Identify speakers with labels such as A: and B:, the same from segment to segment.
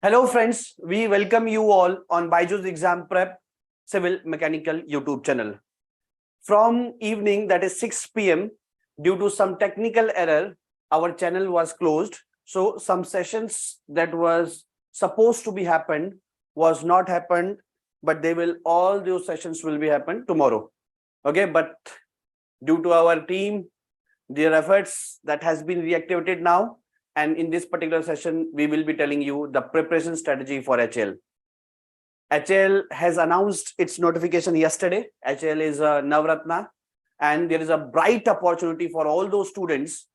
A: Hello friends, we welcome you all on BYJU'S Exam Prep Civil Mechanical YouTube channel. From evening, that is 6 p.m, due to some technical error, our channel was closed. So some sessions that was supposed to be happened was not happened, but all those sessions will be happen tomorrow. Okay, but due to our team, their efforts, that has been reactivated now. And in this particular session, we will be telling you the preparation strategy for HAL. HAL has announced its notification yesterday. HAL is a Navratna, and there is a bright opportunity for all those students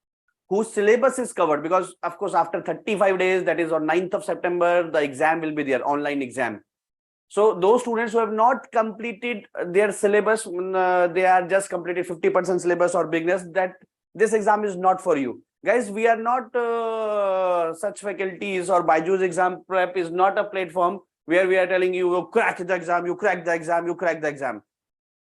A: whose syllabus is covered, because of course after 35 days, that is on 9th of September, the exam will be there, online exam. So those students who have not completed their syllabus, they are just completed 50% syllabus or beginners, that this exam is not for you. Guys, we are not such faculties, or BYJU'S exam prep is not a platform where we are telling you, you crack the exam, you crack the exam, you crack the exam.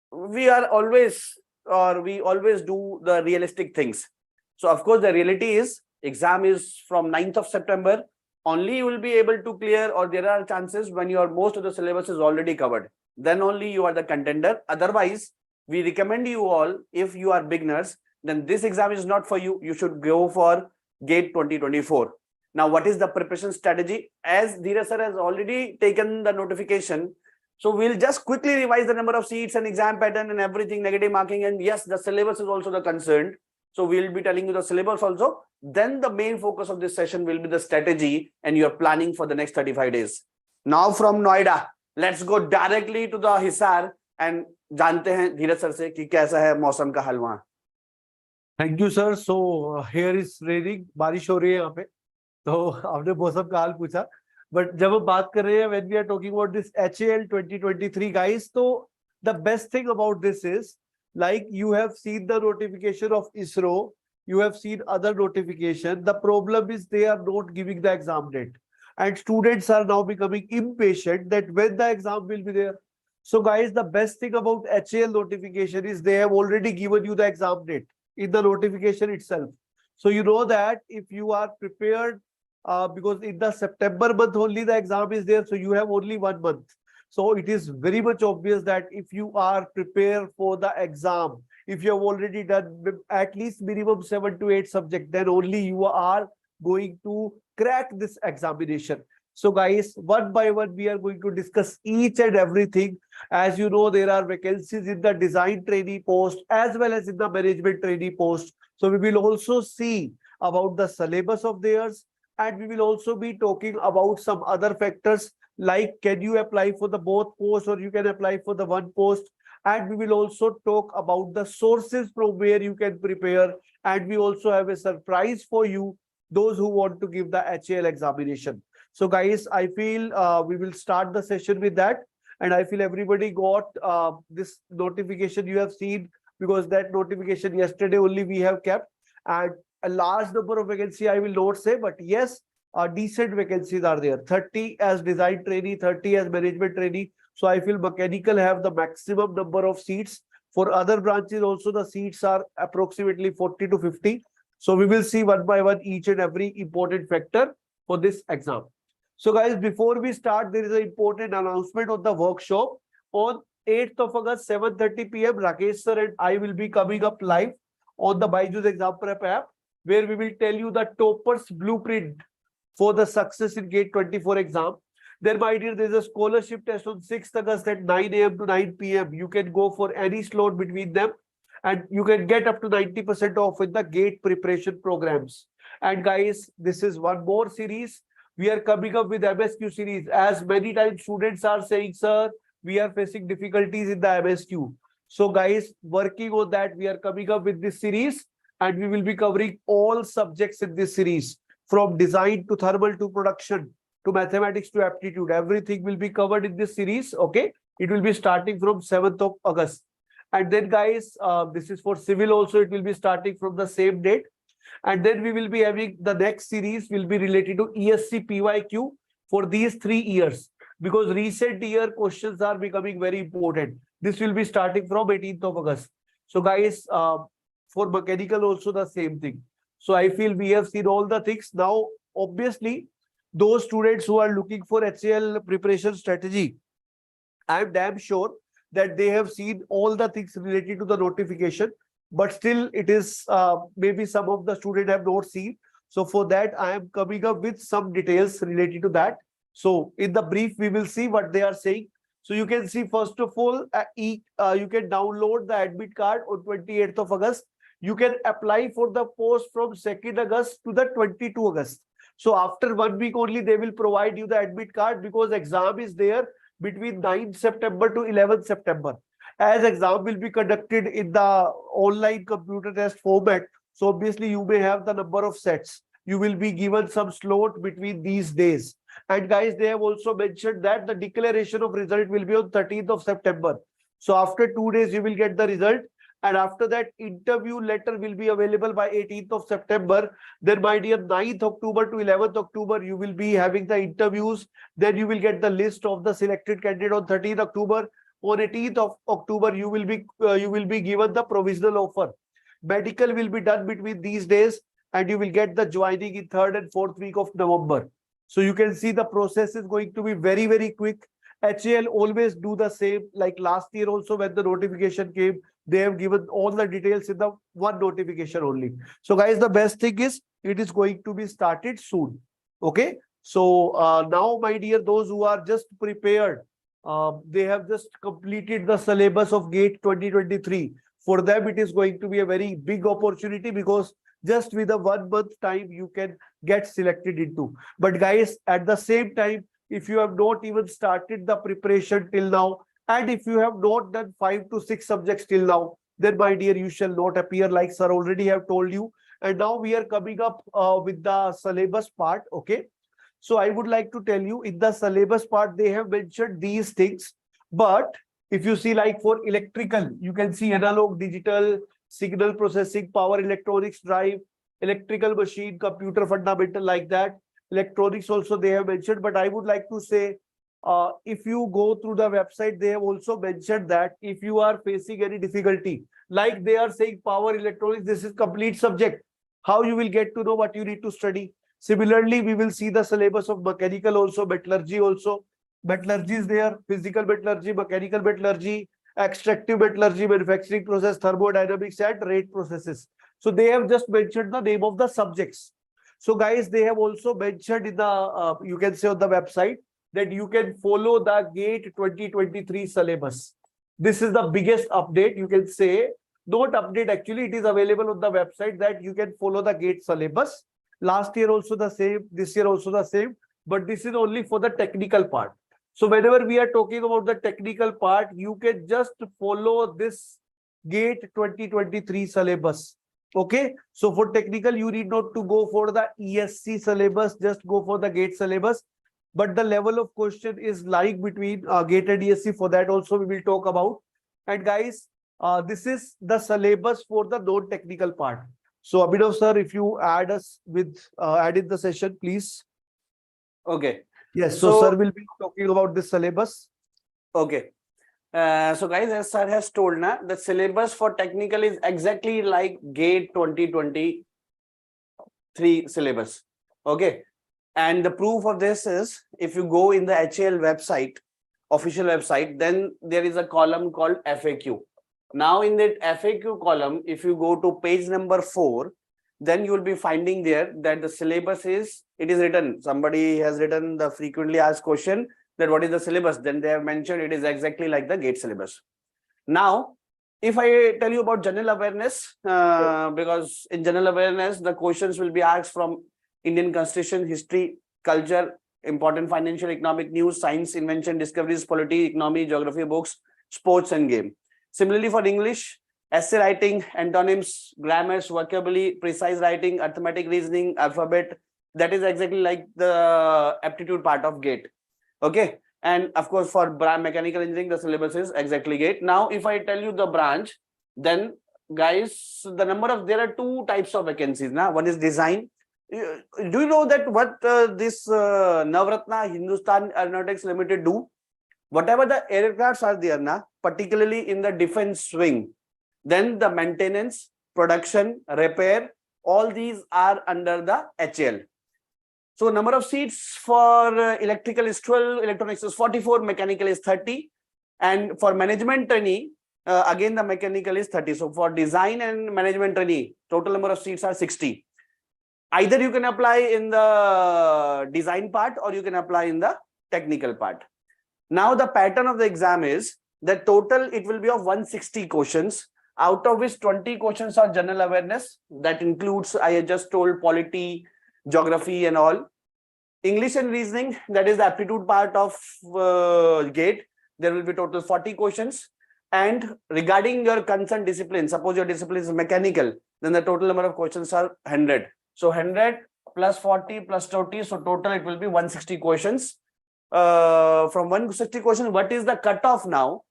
A: We always do the realistic things. So of course, the reality is exam is from 9th of September. Only you will be able to clear, or there are chances when your most of the syllabus is already covered. Then only you are the contender. Otherwise, we recommend you all, if you are beginners, then this exam is not for you. You should go for GATE 2024. Now, what is the preparation strategy? As Dheeraj sir has already taken the notification, so we'll just quickly revise the number of seats and exam pattern and everything, negative marking, and yes, the syllabus is also the concern. So we'll be telling you the syllabus also. Then the main focus of this session will be the strategy and your planning for the next 35 days. Now from Noida, let's go directly to the Hisar and जानते हैं धीरज sir से कि कैसा है मौसम का हाल वहाँ.
B: Thank you sir. So here is raining, बारिश हो रही है यहाँ पे. तो आपने मौसम का हाल पूछा, बट जब हम बात कर रहे हैं when we are talking about this HAL 2023 guys, तो the best thing about this is, like you have seen the notification of ISRO, you have seen other notification. The problem is they are not giving the exam date, and students are now becoming impatient that when the exam will be there. So guys, the best thing about HAL notification is they have already given you the exam date in the notification itself. So you know that if you are prepared, because in the September month only the exam is there, so you have only 1 month. So it is very much obvious that if you are prepared for the exam, if you have already done at least minimum 7 to 8 subjects, then only you are going to crack this examination. So guys, one by one, we are going to discuss each and everything. As you know, there are vacancies in the design trainee post as well as in the management trainee post. So we will also see about the syllabus of theirs, and we will also be talking about some other factors, like can you apply for the both posts or you can apply for the one post. And we will also talk about the sources from where you can prepare, and we also have a surprise for you, those who want to give the HAL examination. So guys, I feel we will start the session with that, and I feel everybody got this notification you have seen, because that notification yesterday only we have kept, and a large number of vacancy I will not say, but yes, decent vacancies are there. 30 as design trainee, 30 as management trainee. So I feel mechanical have the maximum number of seats. For other branches also, the seats are approximately 40 to 50. So we will see one by one each and every important factor for this exam. So guys, before we start, there is an important announcement of the workshop. On 8th of August, 7:30 p.m, Rakesh sir and I will be coming up live on the BYJU'S exam prep app, where we will tell you the toppers blueprint for the success in GATE 24 exam. Then, my dear, there is a scholarship test on 6th August at 9 a.m. to 9 p.m. You can go for any slot between them, and you can get up to 90% off in the GATE preparation programs. And guys, this is one more series. We are coming up with MSQ series. As many times students are saying, sir, we are facing difficulties in the MSQ. So guys, working on that, we are coming up with this series, and we will be covering all subjects in this series, from design to thermal to production to mathematics to aptitude. Everything will be covered in this series. Okay, it will be starting from 7th of August. And then guys, this is for civil also, it will be starting from the same date. And then we will be having the next series will be related to ESC PYQ for these 3 years, because recent year questions are becoming very important. This will be starting from 18th of August. So guys, for mechanical also the same thing. So I feel we have seen all the things. Now, obviously, those students who are looking for HAL preparation strategy, I'm damn sure that they have seen all the things related to the notification, but still it is maybe some of the students have not seen. So for that, I am coming up with some details related to that. So in the brief, we will see what they are saying. So you can see, first of all, you can download the admit card on 28th of August. You can apply for the post from 2nd August to the 22 August. So after 1 week only, they will provide you the admit card, because exam is there between 9th September to 11th September. As exam will be conducted in the online computer test format, so obviously you may have the number of sets. You will be given some slot between these days. And guys, they have also mentioned that the declaration of result will be on 13th of September. So after 2 days, you will get the result. And after that, interview letter will be available by 18th of September. Then, my dear, 9th October to 11th October, you will be having the interviews. Then you will get the list of the selected candidate on 13th October. On 18th of October, you will be given the provisional offer. Medical will be done between these days, and you will get the joining in 3rd and 4th week of November. So you can see the process is going to be very, very quick. HAL always do the same. Like last year also, when the notification came, they have given all the details in the one notification only. So guys, the best thing is it is going to be started soon. Okay. So now, my dear, those who are just prepared, they have just completed the syllabus of GATE 2023. For them, it is going to be a very big opportunity, because just with a 1 month time, you can get selected into. But guys, at the same time, if you have not even started the preparation till now, and if you have not done 5 to 6 subjects till now, then my dear, you shall not appear, like sir already have told you. And now we are coming up with the syllabus part. Okay. So I would like to tell you, in the syllabus part, they have mentioned these things. But if you see, like for electrical, you can see analog, digital, signal processing, power electronics, drive, electrical machine, computer fundamental, like that. Electronics also they have mentioned, but I would like to say, if you go through the website, they have also mentioned that if you are facing any difficulty, like they are saying power electronics, this is complete subject. How you will get to know what you need to study? Similarly, we will see the syllabus of mechanical also, metallurgy also. Metallurgy is there, physical metallurgy, mechanical metallurgy, extractive metallurgy, manufacturing process, thermodynamics, and rate processes. So they have just mentioned the name of the subjects. So guys, they have also mentioned in the, you can say on the website, that you can follow the GATE 2023 syllabus. This is the biggest update, you can say. Not update, actually, it is available on the website that you can follow the GATE syllabus. Last year also the same, this year also the same, but this is only for the technical part. So whenever we are talking about the technical part, you can just follow this GATE 2023 syllabus. Okay. So for technical, you need not to go for the ESC syllabus, just go for the GATE syllabus. But the level of question is like between GATE and ESC. For that also we will talk about. And guys, this is the syllabus for the non-technical part. So Abhinav sir, if you add us with add in the session, please.
A: Okay.
B: Yes. So sir will be talking about this syllabus.
A: Okay. So guys, as sir has told, the syllabus for technical is exactly like GATE 2023 syllabus. Okay. And the proof of this is, if you go in the HAL website, official website, then there is a column called FAQ. Now in that FAQ column, if you go to page number 4, then you will be finding there that the syllabus is, it is written, somebody has written the frequently asked question that what is the syllabus, then they have mentioned it is exactly like the GATE syllabus. Now, if I tell you about general awareness, because in general awareness, the questions will be asked from Indian Constitution, history, culture, important financial, economic news, science, invention, discoveries, polity, economy, geography books, sports and game. Similarly, for English, essay writing, antonyms, grammars, vocabulary, precise writing, arithmetic reasoning, alphabet, that is exactly like the aptitude part of GATE. Okay. And of course, for mechanical engineering, the syllabus is exactly GATE. Now, if I tell you the branch, then guys, the number of, there are 2 types of vacancies. Now, one is design. Do you know that what this Navratna Hindustan Aeronautics Limited do? Whatever the aircrafts are there, particularly in the defense wing, then the maintenance, production, repair, all these are under the HAL. So number of seats for electrical is 12, electronics is 44, mechanical is 30. And for management trainee, again the mechanical is 30. So for design and management trainee, total number of seats are 60. Either you can apply in the design part or you can apply in the technical part. Now the pattern of the exam is that total it will be of 160 questions, out of which 20 questions are general awareness. That includes, I just told, polity, geography and all. English and reasoning, that is the aptitude part of GATE. There will be total 40 questions. And regarding your concerned discipline, suppose your discipline is mechanical, then the total number of questions are 100. So 100 plus 40 plus 30, so total it will be 160 questions. From 160 questions, what is the cutoff now?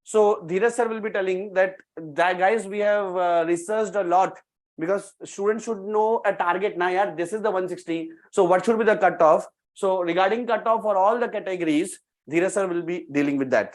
A: So Dheeraj sir will be telling that guys, we have researched a lot, because students should know a target. Now, yeah, this is the 160. So what should be the cutoff? So regarding cutoff for all the categories, Dheeraj sir will be dealing with that.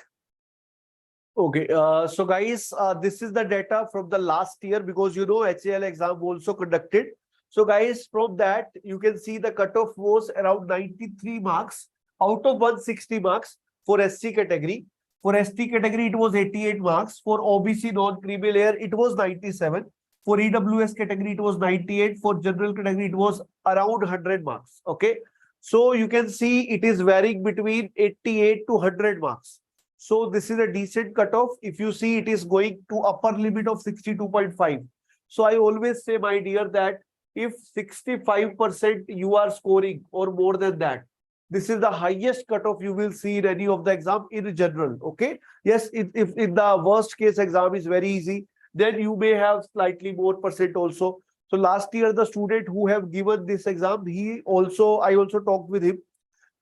B: Okay, so guys, this is the data from the last year, because you know HAL exam also conducted. So guys, from that you can see the cutoff was around 93 marks out of 160 marks for SC category. For ST category it was 88 marks. For OBC non-creamy layer it was 97. For EWS category it was 98. For general category it was around 100 marks. Okay, so you can see it is varying between 88 to 100 marks. So this is a decent cutoff. If you see, it is going to upper limit of 62.5. So I always say, my dear, that if 65% you are scoring or more than that, this is the highest cutoff you will see in any of the exam in general. Okay. Yes, if in the worst case exam is very easy, then you may have slightly more percent also. So last year, the student who have given this exam, I also talked with him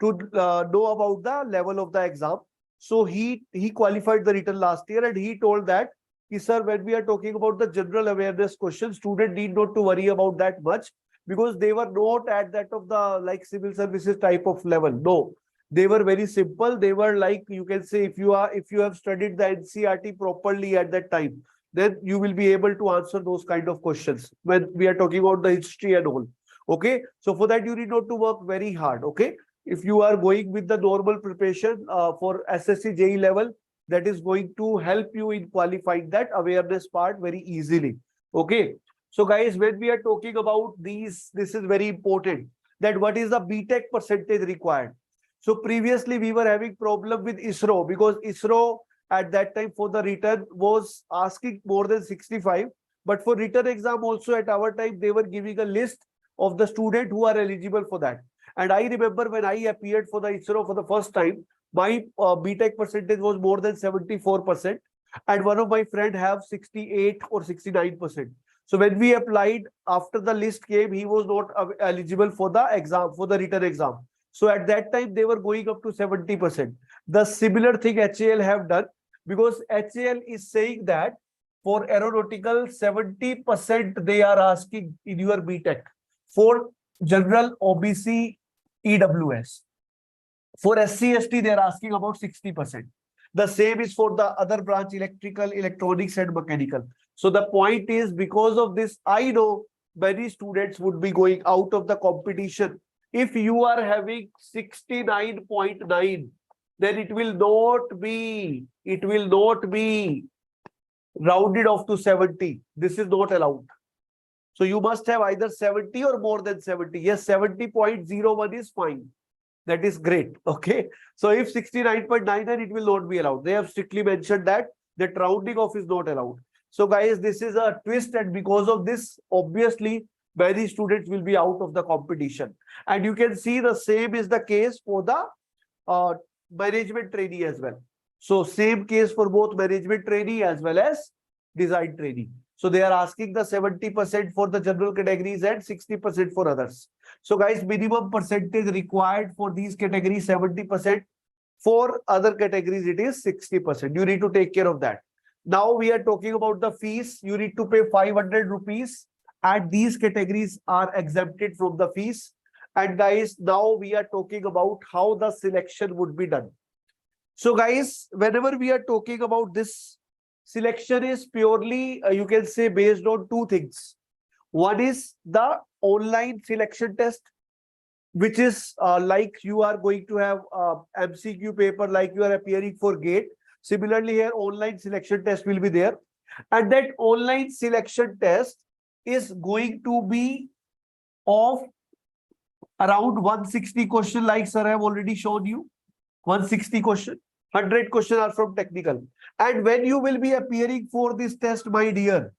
B: to know about the level of the exam. So he qualified the written last year, and he told that, sir, when we are talking about the general awareness questions, student need not to worry about that much, because they were not at that of the like civil services type of level. No, they were very simple. They were like, you can say, if you have studied the NCERT properly at that time, then you will be able to answer those kind of questions when we are talking about the history and all. Okay, so for that you need not to work very hard. Okay, if you are going with the normal preparation for SSC JE level, that is going to help you in qualifying that awareness part very easily. Okay, so guys, when we are talking about these, this is very important, that what is the BTech percentage required. So previously we were having problem with ISRO, because ISRO at that time for the written was asking more than 65, but for written exam also at our time they were giving a list of the student who are eligible for that. And I remember when I appeared for the ISRO for the first time, my BTech percentage was more than 74%, and one of my friend have 68 or 69%. So when we applied, after the list came, he was not eligible for the exam, for the written exam. So at that time they were going up to 70%. The similar thing HAL have done, because HAL is saying that for aeronautical 70% they are asking in your BTech. For general, OBC, EWS. For SC/ST, they are asking about 60%. The same is for the other branch, electrical, electronics, and mechanical. So the point is, because of this, I know many students would be going out of the competition. If you are having 69.9, then it will not be rounded off to 70. This is not allowed. So you must have either 70 or more than 70. Yes, 70.01 is fine. That is great. Okay. So if 69.9, then it will not be allowed. They have strictly mentioned that rounding off is not allowed. So guys, this is a twist, and because of this, obviously, many students will be out of the competition. And you can see the same is the case for the management trainee as well. So same case for both management trainee as well as design trainee. So they are asking the 70% for the general categories and 60% for others. So guys, minimum percentage required for these categories 70%. For other categories, it is 60%. You need to take care of that. Now we are talking about the fees. You need to pay 500 rupees, and these categories are exempted from the fees. And guys, now we are talking about how the selection would be done. So guys, whenever we are talking about this, selection is purely, you can say, based on two things. One is the online selection test, which is like you are going to have MCQ paper, like you are appearing for GATE. Similarly, here online selection test will be there, and that online selection test is going to be of around 160 question, like sir I have already shown you. 160 question, 100 questions are from technical. And when you will be appearing for this test, my dear,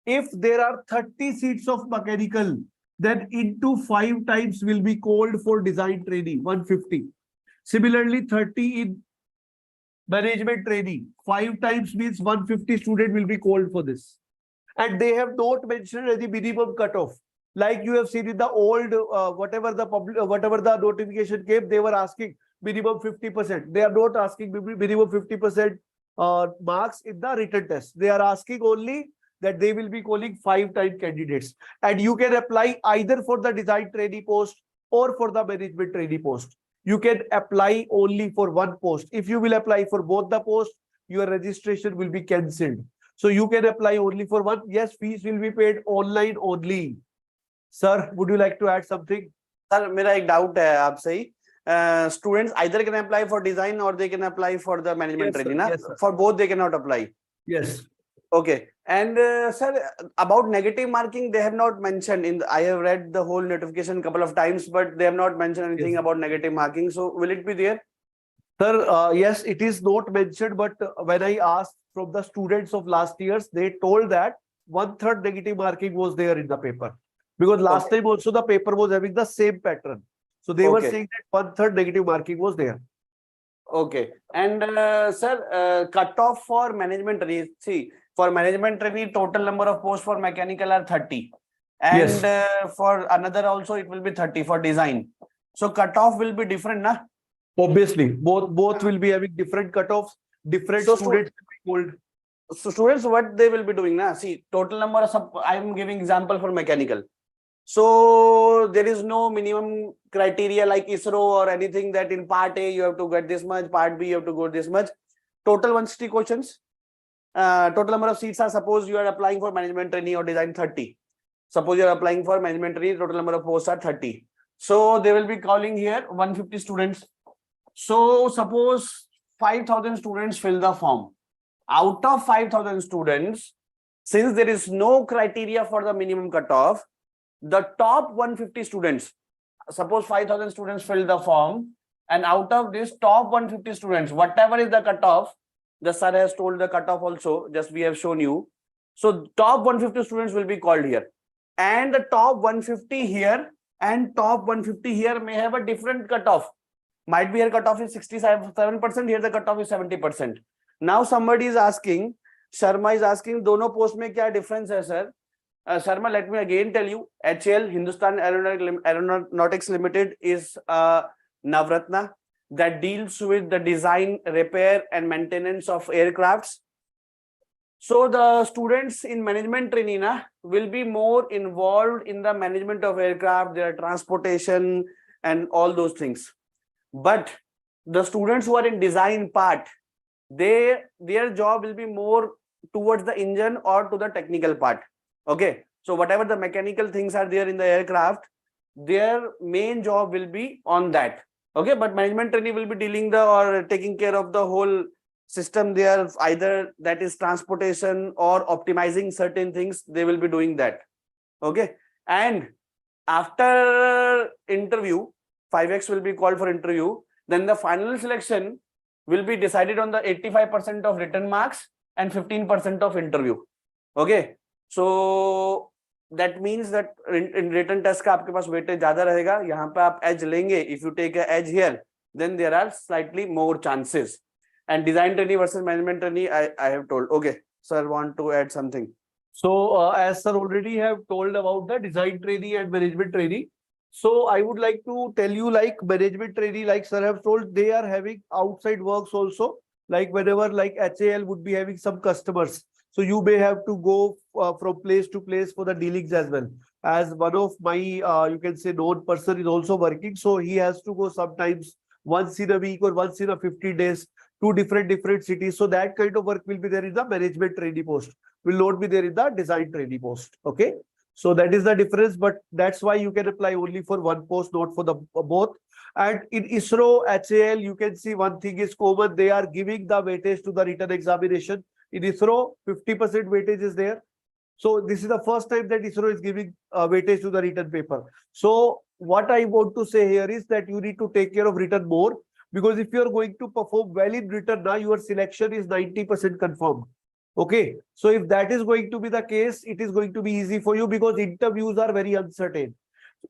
B: if there are 30 seats of mechanical, then into 5 times will be called for design trainee, 150. Similarly, 30 in management training, 5 times means 150 student will be called for this. And they have not mentioned any minimum cutoff. Like you have seen in the old, whatever the notification came, they were asking minimum 50%. They are not asking minimum 50% marks in the written test. They are asking only that they will be calling 5-time candidates. And you can apply either for the design trainee post or for the management trainee post. You can apply only for one post. If you will apply for both the posts, your registration will be cancelled. So you can apply only for one. Yes, fees will be paid online only. Sir, would you like to add something?
A: Sir, मेरा एक doubt है आपसे ही. Students either can apply for design or they can apply for the management
B: Yes,
A: training.
B: sir.
A: Na?
B: Yes, sir.
A: For both they cannot apply.
B: Yes.
A: Okay. And sir, about negative marking, they have not mentioned in. I have read the whole notification a couple of times, but they have not mentioned anything
B: Yes.
A: about negative marking. So will it be there?
B: Sir, yes, it is not mentioned, but when I asked from the students of last years, they told that 1/3 negative marking was there in the paper. Because last
A: Okay.
B: time also the paper was having the same pattern. So they were
A: Okay.
B: saying that 1/3 negative marking was there.
A: Okay. And sir, cutoff for management trainee. See, for management trainee, total number of posts for mechanical are 30. And
B: Yes.
A: for another also it will be 30 for design. So cutoff will be different, na?
B: Obviously, both will be having different cutoffs, different
A: So
B: students will be called.
A: So students, what they will be doing now? See, total number of I am giving example for mechanical. So there is no minimum criteria like ISRO or anything that in part A you have to get this much, part B you have to go this much. Total 160 questions. Total number of seats are, suppose you are applying for management trainee or design 30. Suppose you are applying for management trainee, total number of posts are 30. So they will be calling here 150 students. So suppose 5,000 students fill the form. Out of 5,000 students, since there is no criteria for the minimum cutoff, the top 150 students, suppose 5,000 students fill the form, and out of this top 150 students, whatever is the cutoff, the sir has told the cutoff also, just we have shown you. So top 150 students will be called here. And the top 150 here and top 150 here may have a different cutoff. Might be here cutoff is 67%, here the cutoff is 70%. Now somebody is asking, Sharma is asking, दोनों post में क्या difference है sir? Sharma, let me again tell you, HAL, Hindustan Aeronautics Limited is Navratna that deals with the design, repair and maintenance of aircrafts. So the students in management training will be more involved in the management of aircraft, their transportation and all those things. But the students who are in design part, their job will be more towards the engine or to the technical part. Okay, so whatever the mechanical things are there in the aircraft, their main job will be on that. Okay, but management training will be dealing the or taking care of the whole system there, either that is transportation or optimizing certain things, they will be doing that. Okay, and after interview, 5x will be called for interview, then the final selection will be decided on the 85% of written marks and 15% of interview. Okay, so that means that in written test का आपके पास weightage ज़्यादा रहेगा, यहाँ पे आप edge लेंगे. If you take a edge here, then there are slightly more chances. And design trainee versus management trainee, I have told. Okay, sir, want to add something?
B: So as sir already have told about the design trainee and management trainee. So I would like to tell you, like management trainee, like sir have told, they are having outside works also. Like whenever like HAL would be having some customers. So you may have to go from place to place for the dealings as well. As one of my, you can say, known person is also working. So he has to go sometimes once in a week or once in a 15 days to different cities. So that kind of work will be there in the management trainee post. Will not be there in the design trainee post. Okay. So that is the difference, but that's why you can apply only for one post, not for the both. And in ISRO, HAL, you can see one thing is common. They are giving the weightage to the written examination. In ISRO, 50% weightage is there. So this is the first time that ISRO is giving weightage to the written paper. So what I want to say here is that you need to take care of written more, because if you are going to perform well in written, now your selection is 90% confirmed. Okay, so if that is going to be the case, it is going to be easy for you, because interviews are very uncertain.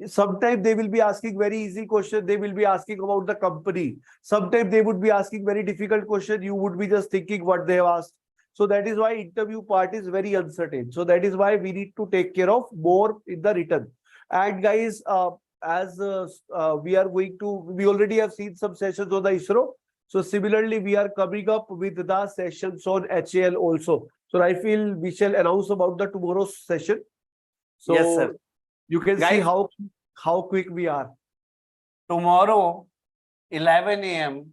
B: Sometimes they will be asking very easy question. They will be asking about the company. Sometimes they would be asking very difficult question. You would be just thinking what they have asked. So that is why interview part is very uncertain. So that is why we need to take care of more in the written. And guys, we are going to, we already have seen some sessions on the ISRO. So similarly, we are coming up with the sessions on HAL also. So I feel we shall announce about the tomorrow's session. So
A: Yes, sir.
B: you can see
A: Guys,
B: how quick we are.
A: tomorrow 11 a.m.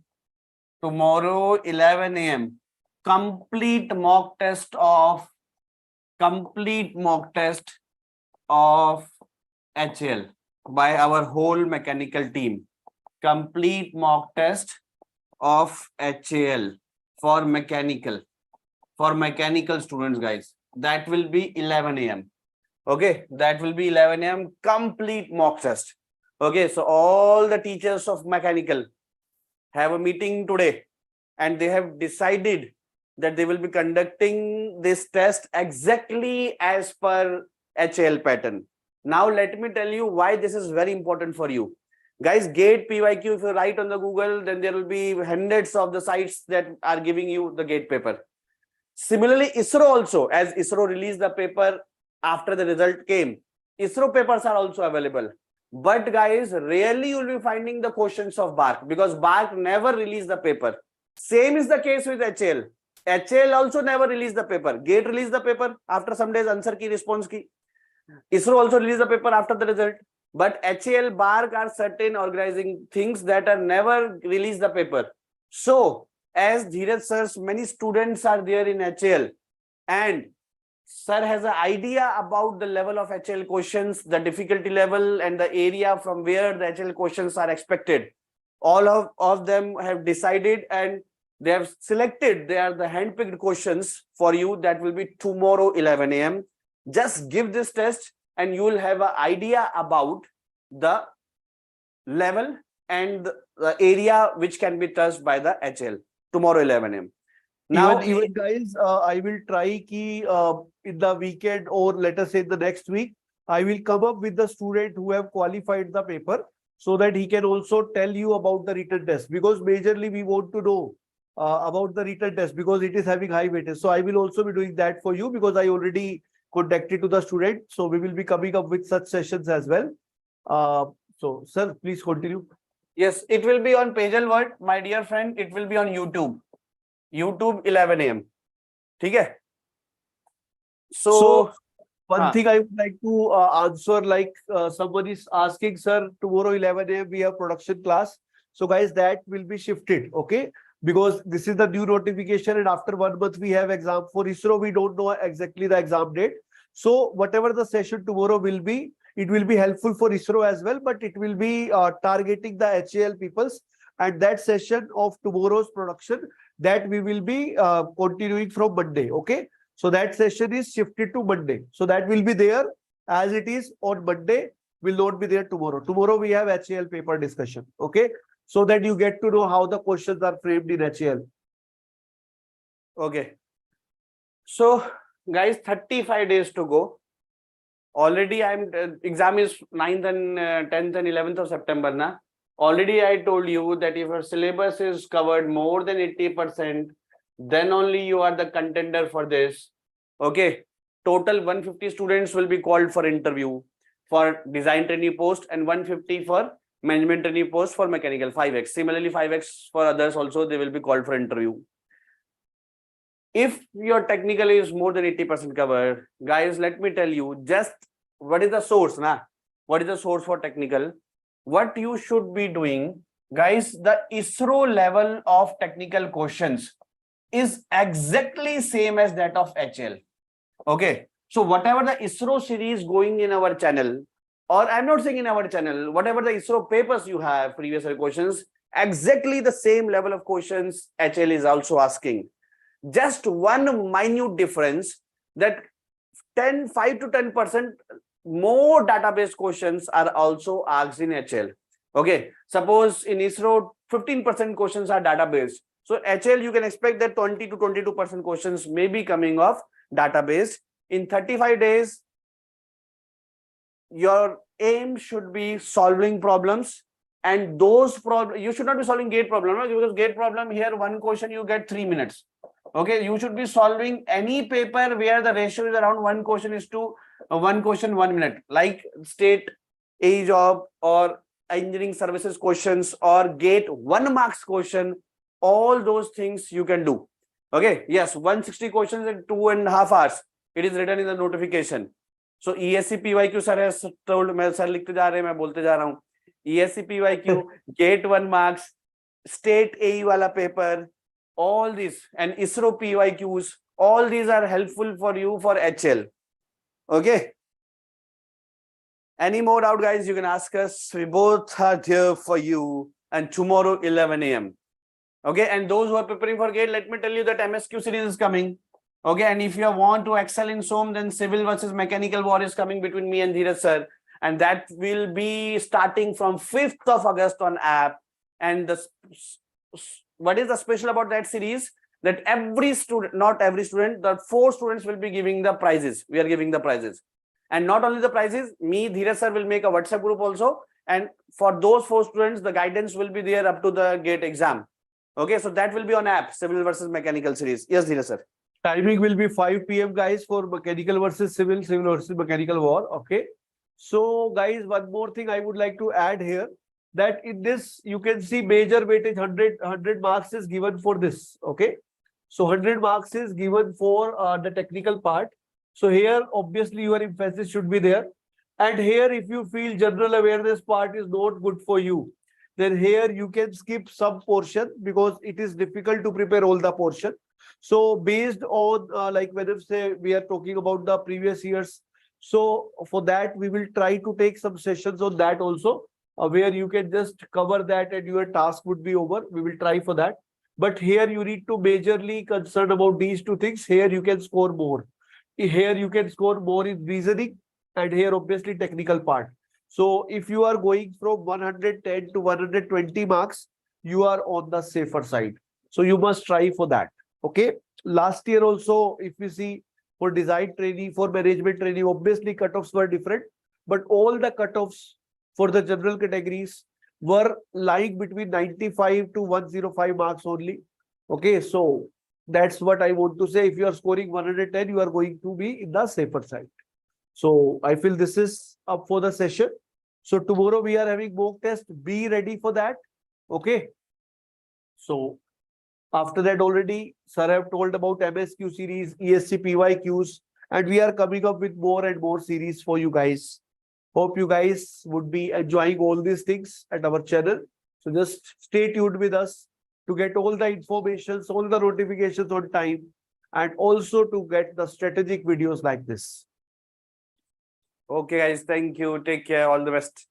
A: Tomorrow 11 a.m. complete mock test of HAL by our whole mechanical team. Complete mock test of HAL for mechanical students, guys. That will be 11 a.m. Okay, that will be 11 a.m. complete mock test. Okay, so all the teachers of mechanical have a meeting today, and they have decided that they will be conducting this test exactly as per HAL pattern. Now let me tell you why this is very important for you. Guys, GATE PYQ, if you write on the Google, then there will be hundreds of the sites that are giving you the GATE paper. Similarly, ISRO also, as ISRO released the paper after the result came, ISRO papers are also available. But guys, rarely you will be finding the questions of BARC, because BARC never released the paper. Same is the case with HAL. HAL also never released the paper. GATE released the paper after some days, answer key, response key. ISRO also released the paper after the result. But HAL, BARC are certain organizing things that are never released the paper. So, as Dheeraj sir's many students are there in HAL, and sir has an idea about the level of HAL questions, the difficulty level, and the area from where the HAL questions are expected. All of them have decided, and they have selected, they are the handpicked questions for you. That will be tomorrow 11 a.m. Just give this test and you will have an idea about the level and the area which can be touched by the HAL tomorrow 11 a.m. Now,
B: even guys, I will try ki in the weekend, or let us say in the next week, I will come up with the student who have qualified the paper, so that he can also tell you about the written test, because majorly we want to know about the written test, because it is having high weightage. So I will also be doing that for you, because I already contacted to the student. So we will be coming up with such sessions as well. So sir, please continue.
A: Yes, it will be on Pagel Word, my dear friend. It will be on YouTube 11 a.m. Okay. So
B: one thing I would like to answer, like someone is asking, sir, tomorrow 11 a.m. we have production class. So guys, that will be shifted, okay? Because this is the new notification, and after 1 month we have exam. For ISRO, we don't know exactly the exam date. So whatever the session tomorrow will be, it will be helpful for ISRO as well, but it will be targeting the HAL peoples. And that session of tomorrow's production, that we will be continuing from Monday, okay? So that session is shifted to Monday. So that will be there as it is on Monday, will not be there tomorrow. Tomorrow we have HAL paper discussion, okay? So that you get to know how the questions are framed in HAL.
A: Okay. So guys, 35 days to go. Already exam is 9th and 10th and 11th of September na. Already I told you that if your syllabus is covered more than 80%, then only you are the contender for this. Okay. Total 150 students will be called for interview for design trainee post, and 150 for management trainee post for mechanical 5x. Similarly, 5x for others also, they will be called for interview. If your technical is more than 80% covered, guys, let me tell you just what is the source, na? What is the source for technical? What you should be doing, guys, the ISRO level of technical questions is exactly same as that of HAL. Okay. So whatever the ISRO series going in our channel, or I'm not saying in our channel, whatever the ISRO papers you have, previous year questions, exactly the same level of questions HL is also asking. Just one minute difference, that 5 to 10% more database questions are also asked in HL. Okay, suppose in ISRO 15% questions are database. So HL you can expect that 20 to 22% questions may be coming off database. In 35 days, your aim should be solving problems, and those problems you should not be solving gate problem, right? Because gate problem here, one question you get 3 minutes. Okay, you should be solving any paper where the ratio is around one question is to one question 1 minute, like state A job or engineering services questions or gate 1 marks question. All those things you can do. Okay, yes, 160 questions in 2.5 hours. It is written in the notification. So ESC PYQ sir has told, मैं sir लिखते जा रहे हैं, मैं बोलते जा रहा हूँ. ESC PYQ, gate 1 marks, state AE वाला paper, all these, and ISRO PYQs, all these are helpful for you for HL. Okay. Any more doubt, guys? You can ask us. We both are here for you. And tomorrow 11 a.m. Okay. And those who are preparing for gate, let me tell you that MSQ series is coming. Okay. And if you want to excel in SOM, then civil versus mechanical war is coming between me and Dheeraj sir. And that will be starting from 5th of August on app. And what is the special about that series? That every student, not every student, the 4 students will be giving the prizes. We are giving the prizes. And not only the prizes, me, Dheeraj sir will make a WhatsApp group also. And for those 4 students, the guidance will be there up to the gate exam. Okay, so that will be on app, civil versus mechanical series. Yes, Dheeraj sir.
B: Timing will be 5 p.m. guys for mechanical versus civil, civil versus mechanical war. Okay. So guys, one more thing I would like to add here, that in this you can see major weightage 100 marks is given for this. Okay. So 100 marks is given for the technical part. So here obviously your emphasis should be there. And here if you feel general awareness part is not good for you, then here you can skip some portion because it is difficult to prepare all the portion. So based on like whether say we are talking about the previous years, so for that we will try to take some sessions on that also, where you can just cover that and your task would be over. We will try for that. But here you need to majorly concern about these 2 things. Here you can score more. Here you can score more in reasoning, and here obviously technical part. So if you are going from 110 to 120 marks, you are on the safer side. So you must try for that. Okay. Last year also, if you see for design training, for management training, obviously cutoffs were different, but all the cutoffs for the general categories were lying between 95 to 105 marks only. Okay. So that's what I want to say. If you are scoring 110, you are going to be in the safer side. So I feel this is up for the session. So tomorrow we are having mock test. Be ready for that. Okay. So after that already, sir have told about MSQ series, ESC PYQs, and we are coming up with more and more series for you guys. Hope you guys would be enjoying all these things at our channel. So just stay tuned with us to get all the informations, all the notifications on time, and also to get the strategic videos like this.
A: Okay, guys. Thank you. Take care. All the best.